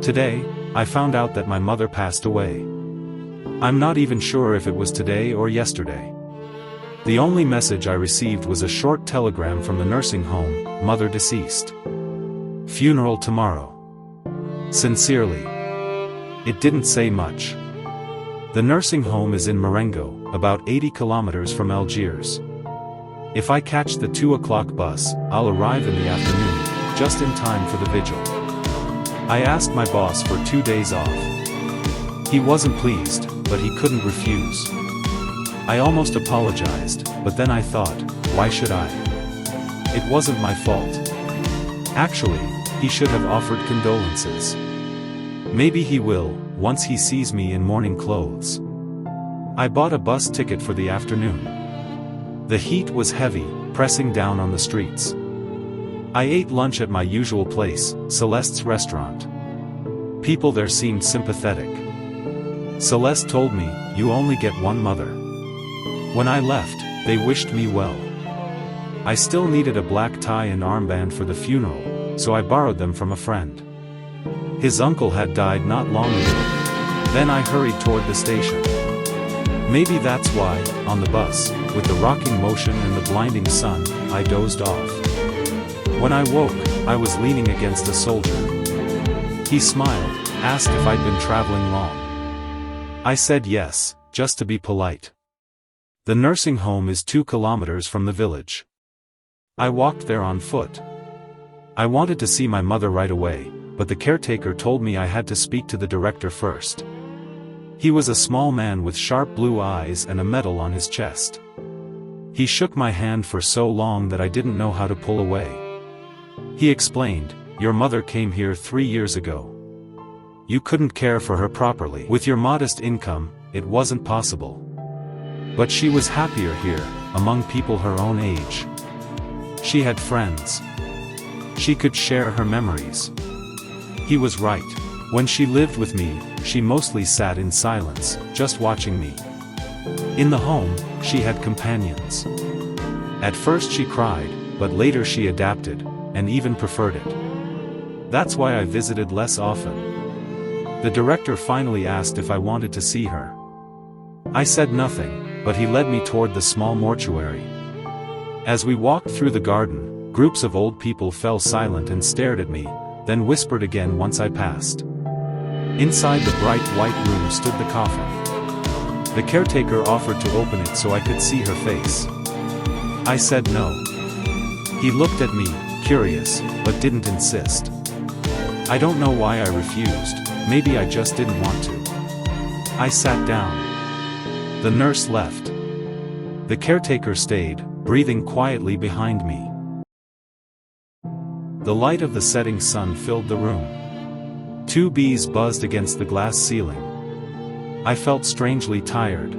Today, I found out that my mother passed away. I'm not even sure if it was today or yesterday. The only message I received was a short telegram from the nursing home, mother deceased. Funeral tomorrow. Sincerely. It didn't say much. The nursing home is in Marengo, about 80 kilometers from Algiers. If I catch the 2 o'clock bus, I'll arrive in the afternoon, just in time for the vigil. I asked my boss for 2 days off. He wasn't pleased, but he couldn't refuse. I almost apologized, but then I thought, why should I? It wasn't my fault. Actually, he should have offered condolences. Maybe he will, once he sees me in mourning clothes. I bought a bus ticket for the afternoon. The heat was heavy, pressing down on the streets. I ate lunch at my usual place, Celeste's restaurant. People there seemed sympathetic. Celeste told me, "You only get one mother." When I left, they wished me well. I still needed a black tie and armband for the funeral, so I borrowed them from a friend. His uncle had died not long ago. Then I hurried toward the station. Maybe that's why, on the bus, with the rocking motion and the blinding sun, I dozed off. When I woke, I was leaning against a soldier. He smiled, asked if I'd been traveling long. I said yes, just to be polite. The nursing home is 2 kilometers from the village. I walked there on foot. I wanted to see my mother right away, but the caretaker told me I had to speak to the director first. He was a small man with sharp blue eyes and a medal on his chest. He shook my hand for so long that I didn't know how to pull away. He explained, "Your mother came here 3 years ago. You couldn't care for her properly. With your modest income, it wasn't possible. But she was happier here, among people her own age. She had friends. She could share her memories." He was right. When she lived with me, she mostly sat in silence, just watching me. In the home, she had companions. At first she cried, but later she adapted, and even preferred it. That's why I visited less often. The director finally asked if I wanted to see her. I said nothing, but he led me toward the small mortuary. As we walked through the garden, groups of old people fell silent and stared at me, then whispered again once I passed. Inside the bright white room stood the coffin. The caretaker offered to open it so I could see her face. I said no. He looked at me, curious, but didn't insist. I don't know why I refused, maybe I just didn't want to. I sat down. The nurse left. The caretaker stayed, breathing quietly behind me. The light of the setting sun filled the room. 2 bees buzzed against the glass ceiling. I felt strangely tired.